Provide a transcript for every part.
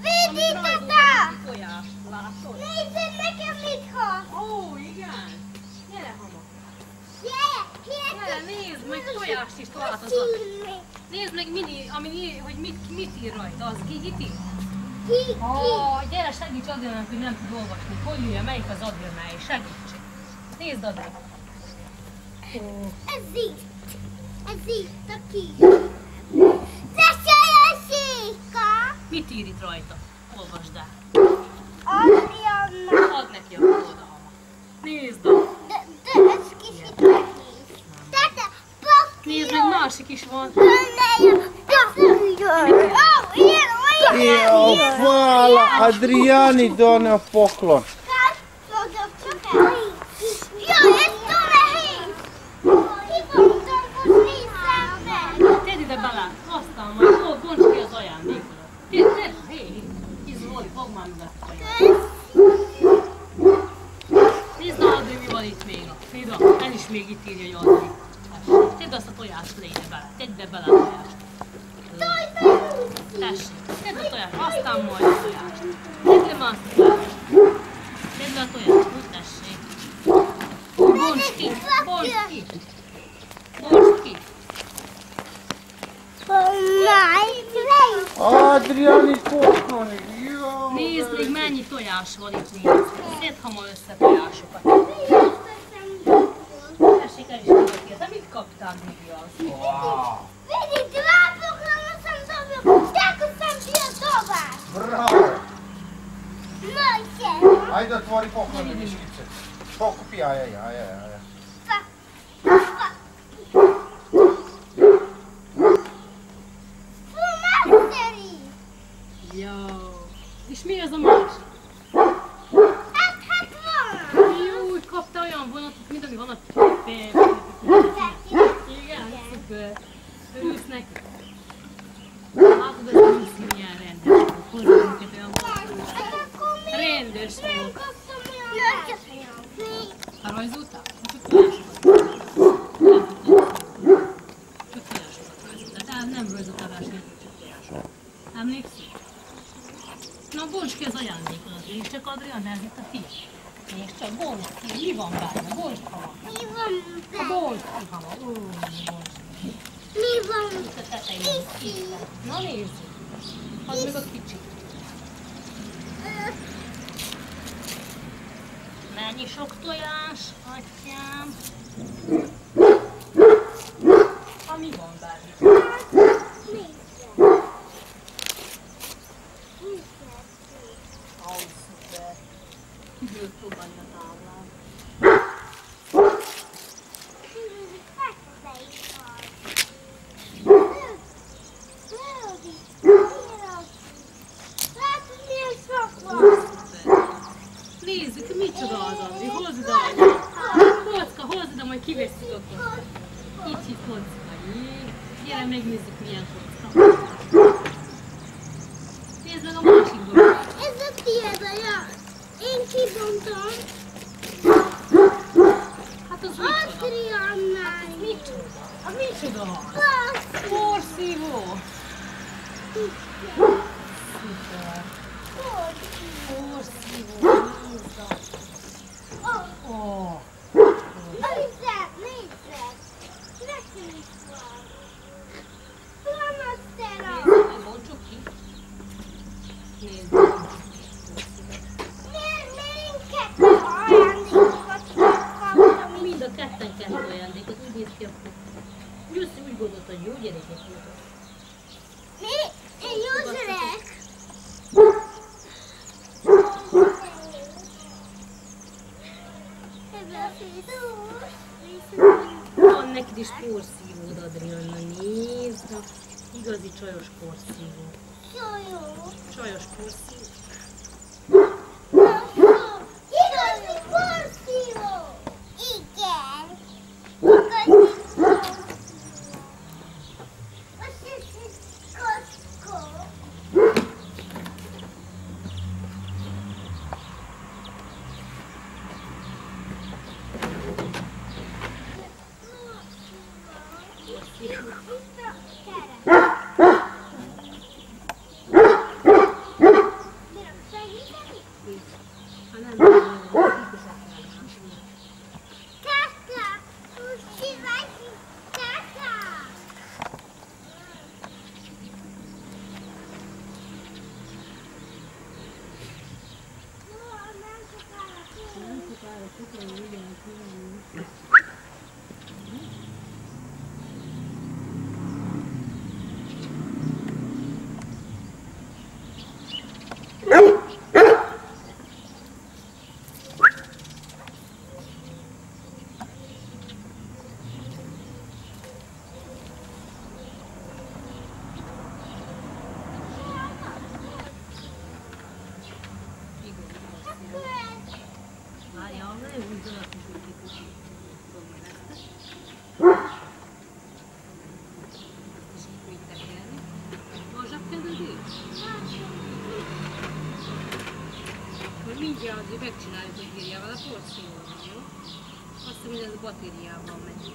Védítettem! Látod? Nézzed nekem mit hasz! Ó, igen! Gyere, Hama! Gyere, Nézd meg, tojást is látod. Nézd meg, hogy mit ír rajta, az mit ír? Gyere, segíts Adriának, hogy nem tud olvasni. Hogy írja, melyik az Adriánája, segíts. Nézd, Adrián. Ez itt a kis. Tessék, Széka! Mit ír itt rajta? Olvasd el. Adrianna. Add neki a oda, Hama. Nézd, De ez kicsit nehéz. Tete, pakja. Nézd meg, másik is van. Hvala Adriani doneo poklon. Tedd ide bele, aztán majd bonts ki az ajándékodat. Tedd, hé, Zoli, fogd már meg ezt a ajándékot. Nézd, Adri, mi van itt még. Nézd, el is még itt írja, hogy Adri. Tedd azt a tojást le ide bele, tedd ide bele a tojást. Tessék, tedd a tojást, aztán majd a tojást. Tedd le már azt a tojást. Tedd le a tojást, úgy tessék. Bonts ki, bonts ki. Bonts ki. Adriani poklon. Nézd még mennyi tojás van itt, nézd. Szedd Hama össze tojásokat. Tessék, el is tudok érte. Mit kaptál, Miguel? Vidíte, lápokra sam dobio, tako sam bio dobar. Bravo. Može. Ajde, otvori poklon i miškice. Pokupi jaja. Flomasteri. Jó. És mi az a más? Hát van. Jó, úgy kapta olyan vonatot, mint ami van a igen, szuper. Örülsz neki? Látod, ez nem színján rendes. Hozzá minket olyan volt. Rendes volt. Ha rajzoltál? Csak tojásokat. Csak tojásokat rajzoltál. Tehát nem rajzoltál nélkül, csak tojásokat. Emlékszel? Na, bonts ki az ajándékodat. És csak Adrián, ez itt a tiéd. És csak bonts ki. Mi van benne? Bonts Hama. Mi van benne? Bonts ki, Hama. Bonts ki. Mi van Itt a tetején. kicsi? Na nézzük. Add meg a kicsit. Mennyi sok tojás, atyám. Mi van benne? Ó, szuper. Kiből próbálni a táblát. Nézzük, micsoda az, Andri. Hozd ide, anya. Kocka, hozd ide, majd kivesszük a kockát. Kicsit kocka. Gyere, megnézzük, milyen kocka. Nézd meg a másik dolgot. Ez a tiéd, anya. Én kibontom. Hát az micsoda? Adriannáj. Micsoda? Az micsoda? Klassz. Porszívó. Szuper. Porszívó. Ó. Nézzed. Nekem is van. Flamasztera. Bontsuk ki. Nézd. Miért kettő ajándékokat kaptam? Mind a ketten kettő ajándékot, úgy néz ki akkor. Jussi úgy gondolta, hogy jó gyerekek voltak. Én jó gyerek. Van neked is porszívód, Adrianna, nézd. Igazi csajos porszívó. Jó. Csajos porszívó. Igazi porszívó. Igen. Igazi porszívó. Most ez Costco. Mindjárt azért megcsináljuk, hogy írjával a porszívóval, jó? Azt hiszem, hogy ez a batériában megy.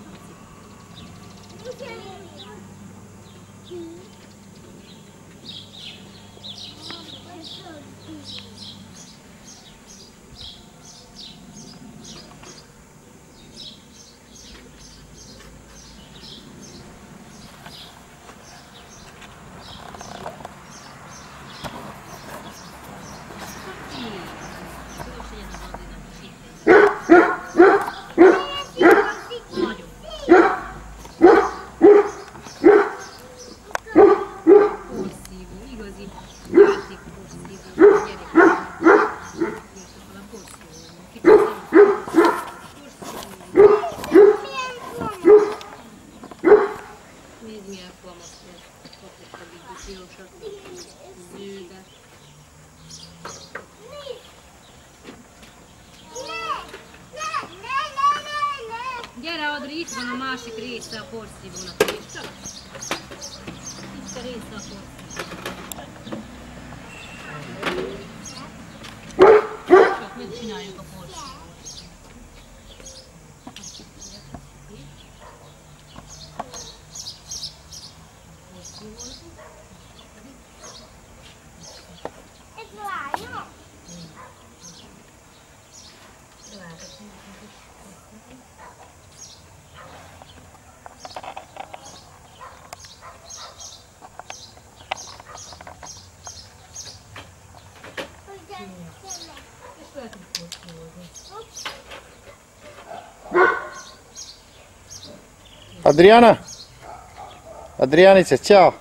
Gyere, Adri, itt van a másik része a porszívónak is. Csak itt a része a porszívónak. Csak mit csináljuk a porszívót? Ez lánya? Adriana? Adrianice, ciao!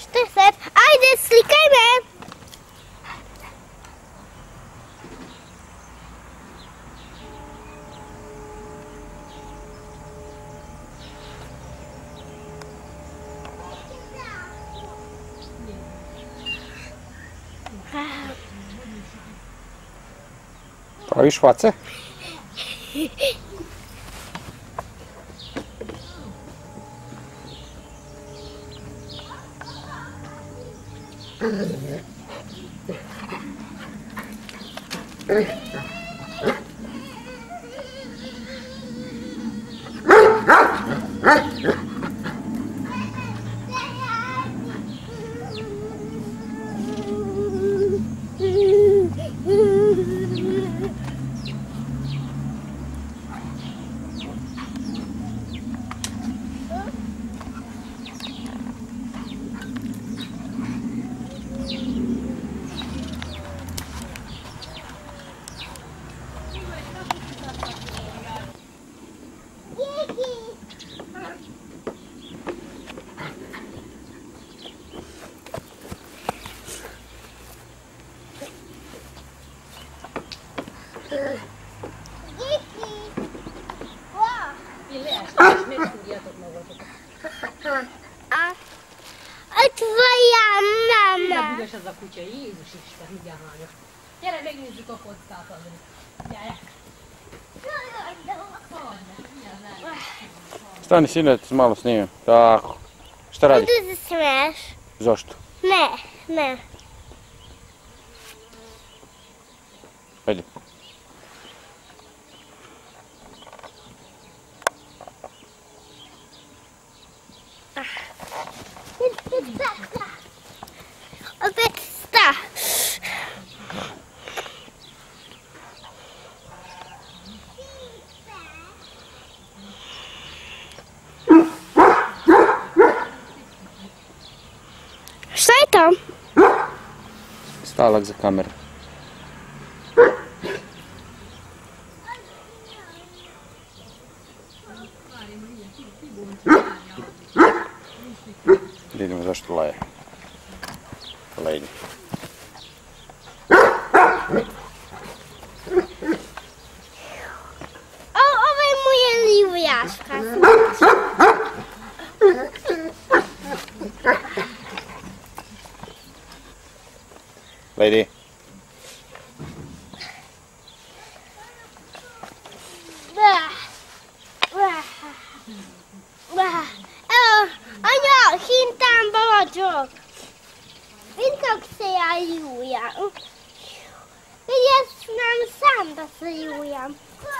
Stefan, ajde, slikaj me! Praviš face? A tvoja mama. Büdös ez a kutya, Jézus Isten, mindjárt hányok. Gyere, megnézzük a kockát, Adri. Gyere. Stani sine, da ti malo snimim. Tako. Šta radiš? Da se smiješ. Zašto? Ne. Ajde. Opet sta. Šta je to? Stalak za kameru. Vidimo zašto laje. Lady. Ovo je moja livujaška. Lady. Evo, Anja, hintam babađog. Vidi kako se ja ljujam. Vidi, ja znam sam da se ljujam.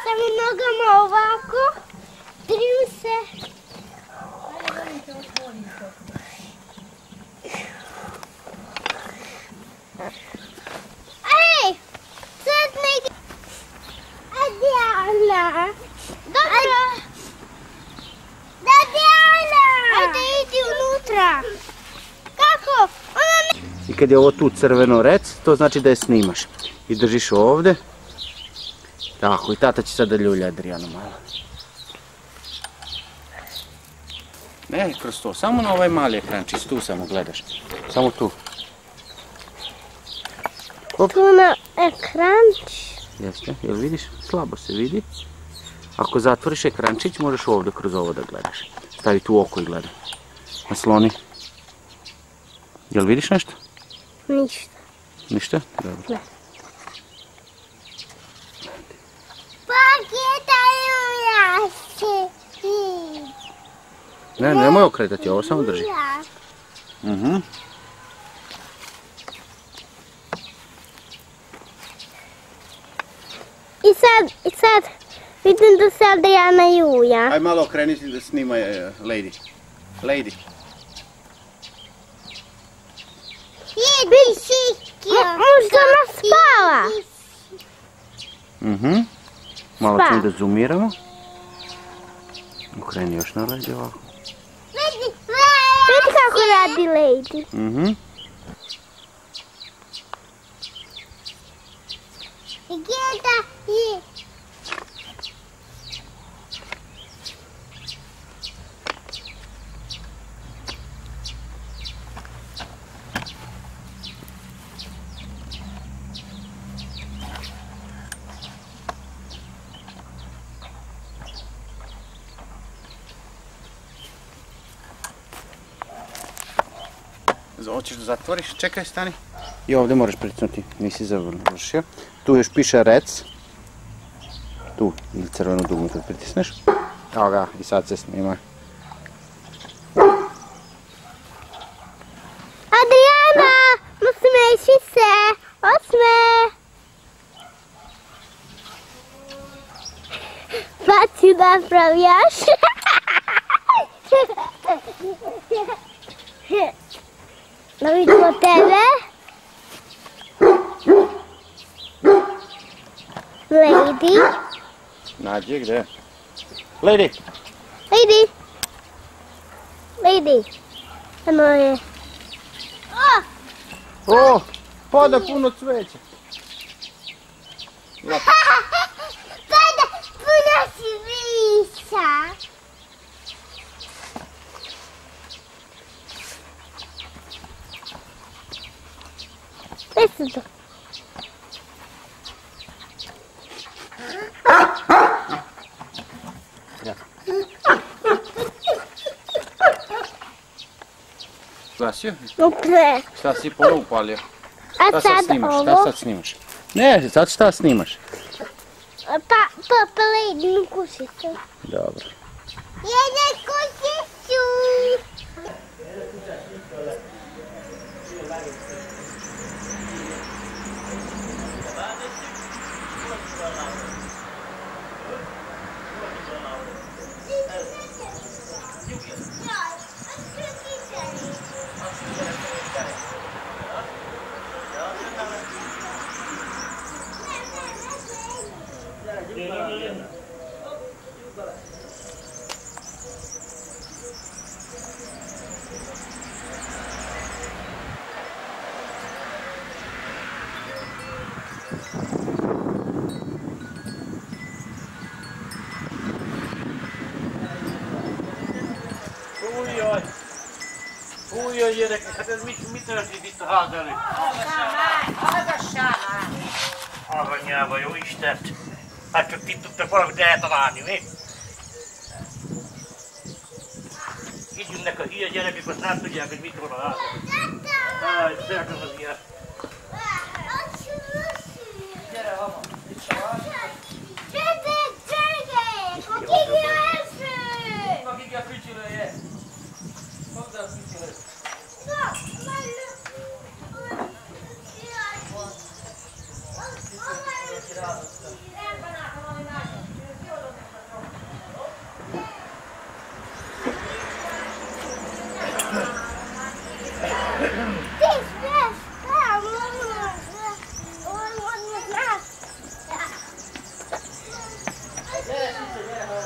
Samo nogama ovako, trim se. Ej, sad neki... Adriana. Dobro. Adriana. Ajde, idi unutra. Kako? Ona ne... I kad je ovo tu crveno rec, to znači da je snimaš. I držiš ovdje. Tako, i tata će sad da ljulja Adrianu malo. Ne, kroz to, samo na ovaj mali ekrančić, tu samo gledaš. Samo tu. Hop. Tu na ekranč. Jeste, jel vidiš? Slabo se vidi. Ako zatvoriš ekrančić, možeš ovdje kroz ovo da gledaš. Stavi tu oko i gledaj. Nasloni. Jel vidiš nešto? Ništa. Ništa? Dobro. Ne. Pogledaju ja se. Ne, nemoj okretati, ovo samo drži. Mhm. I sad vidim da se Adriana ljuja. Aj malo okreniti da snima Lady. Lady. Možda ona spava. Mhm. Malo ćemo da zoomiramo. Okreni još na Lady ovako. Vidi kako radi Lady. Mhm. Hoćeš da zatvoriš? Čekaj, stani. I ovdje moraš pritisnuti, nisi završio. Tu još piše rec. Tu, ili crvenu dugmu kad pritisneš. Evo ga, i sad se snima. Adriana, nasmeši se. Osme. Pa ti napravljaš. Da vidimo tebe. Lady. Nađi, gdje? Lady! Lady. Lady. Ano je. O! Pada puno cveća. Pada puno cvića. Gdje to? Gasio? Upre. Šta si ponovo upalio? A Šta sad sad snimaš? ovo? Šta sad snimaš? Ne, sad šta snimaš? Papa, jednu kusicu. Dobro. Jednu kusicu. Újjaj gyerekek, hát ez mi történt itt a ház előtt? Hallgassál már! Aranyába, jó Istent! Hát csak itt tudtak valamit eltalálni, mi? Így jönnek a hülye gyerekek, azt nem tudják, hogy mit van a ház előtt. Áj, szeretem az ilyet. Gyere, Hama, itt se van. Aki a fütyülője. Fogd el a fütyülőt.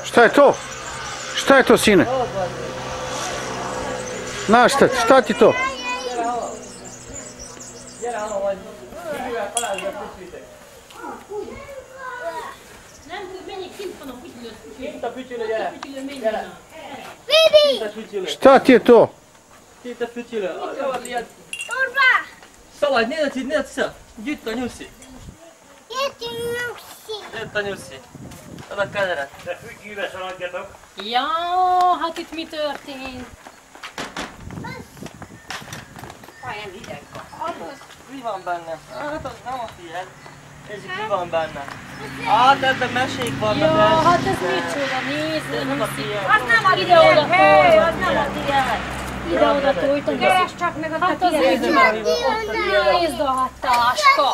Šta je to? Šta je to, sine? Na šta ti to? Gyere, Hama, majd fütyülővel találj a fütyülőt. Nem tud, menjék, kint van a fütyülő. Kint a fütyülő, gyere. Fütyülő, menjék. Gyere. Kint a fütyülő. Šta ti je to? Kint a fütyülő. Szaladj, nézd vissza. Gyűjt a nyuszi. Jött a nyuszi. Ad a kezeret. De fütyűbe szaladjatok. Ja, hát itt mi történt? Olyan hideg. Mi van benne? Hát az nem a tiéd. Nézzük, mi van benne. Hát ebben mesék vannak. Ja, hát ez micsoda, nézd, Ez nem a tiéd. ide-oda tolj, az nem a tiéd. Ide-oda tolj, Keresd csak meg hát az egy nézd a táska.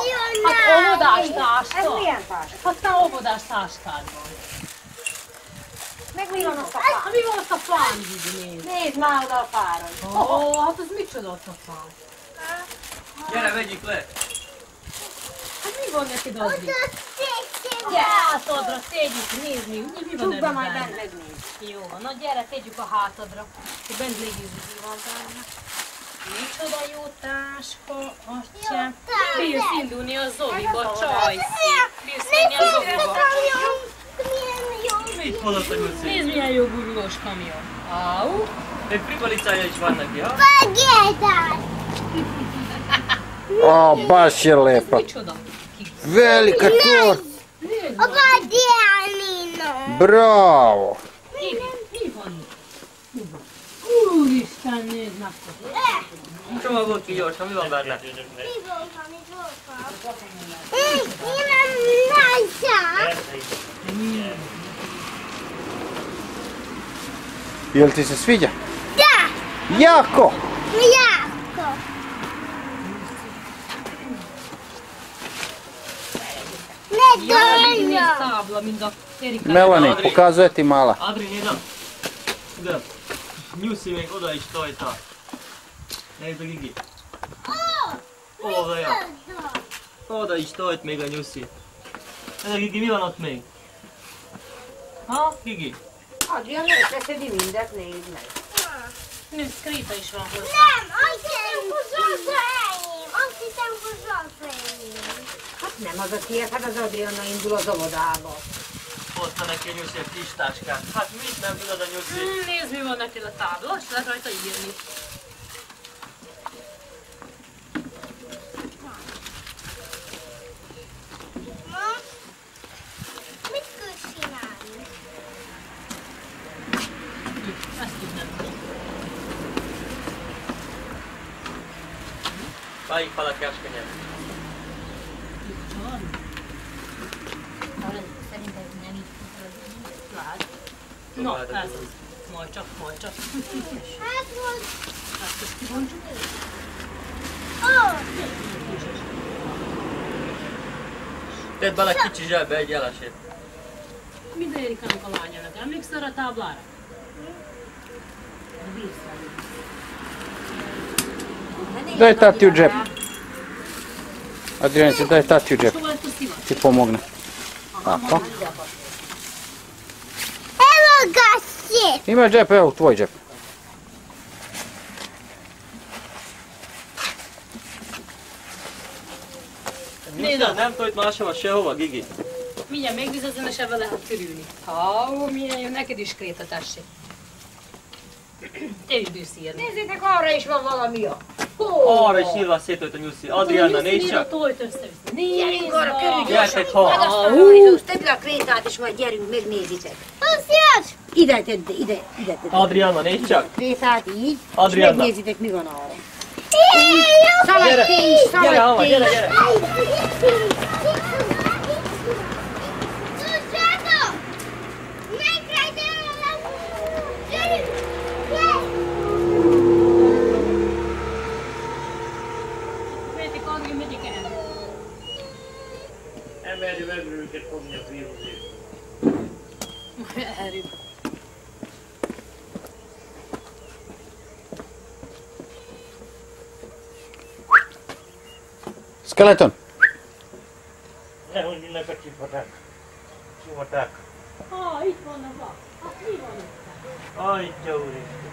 Hát óvodás táska. Ez milyen táska? Hát te óvodás táskád van. Meg mi van ott a Hát fán? mi van ott a fán, Gigi, nézd? Nézd már oda a fára. Ó, hát ez micsoda ott a fán? Gyere, vegyük le. Hát mi van neked az itt? Hátadra tegyük, nézd mi van Csukd be, ebben majd benne? bent megnézd. Jó, na gyere, tegyük a hátadra, hogy bent nézzük, mi van benne. Micsoda jó táska, atyám. Bírsz indulni a Zoviba, csajszi. Bírsz menni a Zoviba. Mit hozott a nyuszi? Nézd, milyen jó gurulós kamion. Au. Még frigolicája is van neki, ha? O, baš je lepa. Micsoda? Velika torta. Nézd, Bravo. mi van itt? Úristen, nézd meg. Csomagolt ki gyorsan, mi van benne? Jel ti se sviđa? Jako. Ja, vidi sabla, mint a Erika. Melanie, pokazuje ti mala. Adri, idem. Idem. Nyuszi még oda is tojta. Nézd a Gigi. Oda, oda is tojt még a nyuszi. Nézd a Gigi, mi van ott még? Ha, Gigi? Adrián, összeszedi mindet, nézd meg. Nézd, kréta is van hozzá. Hát nem az a tiéd, hát az Adrianna indul az óvodába. Hozta neki a nyuszi egy kis táskát. Hát mit nem tudod a nyuszi? Nézd, mi van neked a tábla, azt lehet rajta írni. Ezt így nem tudom. Váljunk fel a keskenyet. Na, ez az. Majd csak. Hát volt. Hát ezt kibontsuk. Tedd bele kicsi zsebbe egy jelesét. Minden Erikának a lányának. Emlékszel a táblára? Daj tati u džep. Adrianice, daj tati u džep. Što je to stivač? Ti pomogne. Tako. Evo ga si. Ima džep, evo tvoj džep. Mindjárt nem tojt máshova sehova, Gigi. Mindjárt megvizezem, és ebben lehet körülni. Milyen jó, neked is Kréta, tessék. Te is bírsz írni. Nézzétek, arra is van valami. Arra is nyilván széttojt a nyuszi. Adriana, nézd csak. Tojt össze-vissza. Gyerünk arra körül, Gyertek, gyorsan. ha. Magasztalra, tedd le a Krétát, és majd gyerünk, megnézitek. Szíves. Ide tedd, ide tedd. Adriana, nézd csak. Krétát így, és Adriana. megnézitek, mi van arra. Gyere, Szaladj te is, gyere, Alma, szaladj te gyere, is. gyere. Tudjátok? Megrejtelem. Gyerünk. Menjetek arra, megyek el. Emelni meg őket fogni a vírusét. Erő. Skeleton. Nehogy mindnek a csipaták. Csipaták. Itt vannak a. Hát mi van itt? Ajtja úristen.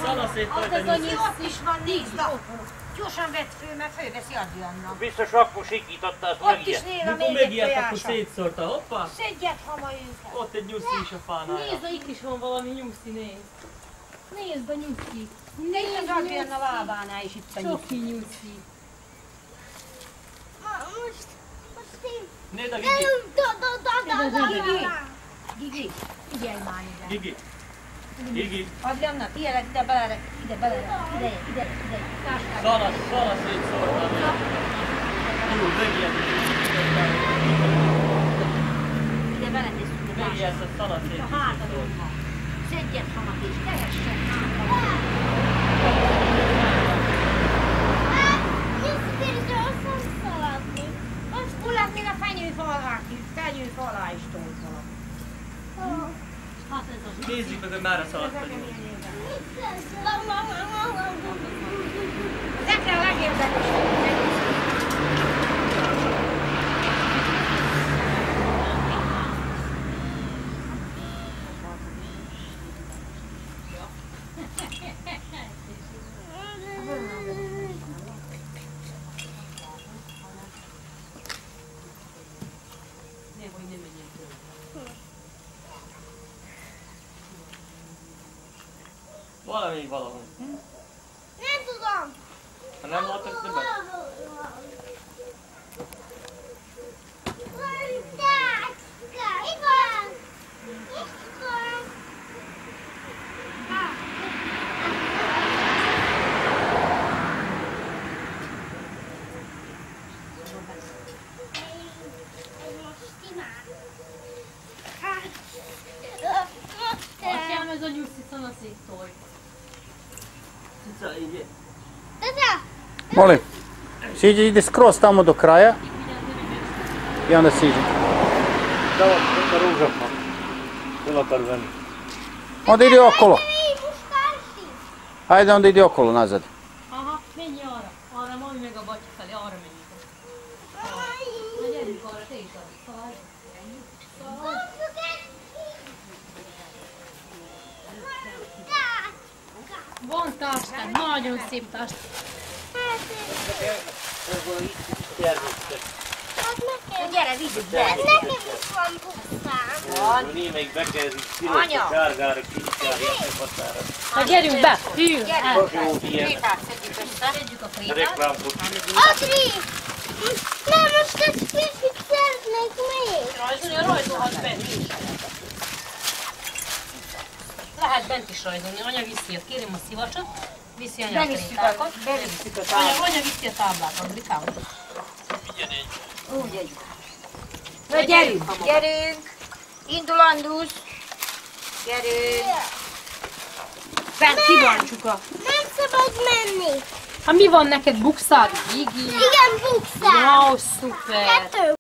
Szanaszét tojt a Ez a nyuszi. Ott is van, nézd a. Gyorsan vedd föl, mert fölveszi Adrianna. Biztos akkor sikította, azt Ott is megijedt. nél a Mikor még egy megijedt, akkor tojása. szétszórta. Hoppá. Szedjed hama őket. Ott egy nyuszi is a fánál. Nézd, itt is van valami nyuszi, nézd. Nézd a nyuszi. Nézd az Adrianna lábánál is itt a nyuszi. Csoki nyuszi. Most én. Nézd a Gigi. Gigi, figyelj már ide. Gigi. Gigi. Adrianna, tiéd ide bele, ide. Táskád. Szana szétszórta. Jó, megijedt. Ide beletesszük a táskád. Megijedt a szana A szétszórta. hátadon. Szedjed hamat és tehessen hátra. Hullad még a fenyőfa alá is tolt valami. Hát ez az. Nézzük meg, hogy merre szaladt a nyuszi. Ezekre a legérdekesebb. Nehogy ne menjen tőle. Valami valahol. Nem tudom. Ha nem látok többet? Itt van. Atyám, ez a nyuszi szanaszéktól. Cica, így. Molim. Siđi, ide skroz tamo do kraja. I onda siđi. Da, a rózsaknak. Fel akar venni. Onda ide okolo. Ajde, onda ide okolo, nazad. Aha, menj arra. Arra, mami meg a batya felé, arra menjünk. Na gyerünk arra, te is arra. Szaladj. Szaladj. Van táskán, nagyon szép táskán. Gyere, vigyük be. Nekem is van pusztán. Némelyik bekezik, piros, sárgára, kincsára, határa. Na gyerünk be! Hű! Jó, ilyen Krétát szedjük össze. Szedjük a krétát. reklámot. Adri! Nem, most egy kicsit szeretnék még. Rajzolni, rajzolhat bent is. Lehet bent is rajzolni. Anya viszi, kérem a szivacsot. Viszi anya a krétákat. Bevisszük a táblát. Anya viszi a táblát, Andrikám. Úgy egy. Na gyerünk, gyerünk. Indul Andusz. Gyerünk. Fent ki van, Csuka? Nem szabad menni. Ha mi van neked, bukszád? Gigi? Igen, bukszál. Wow, szuper! 2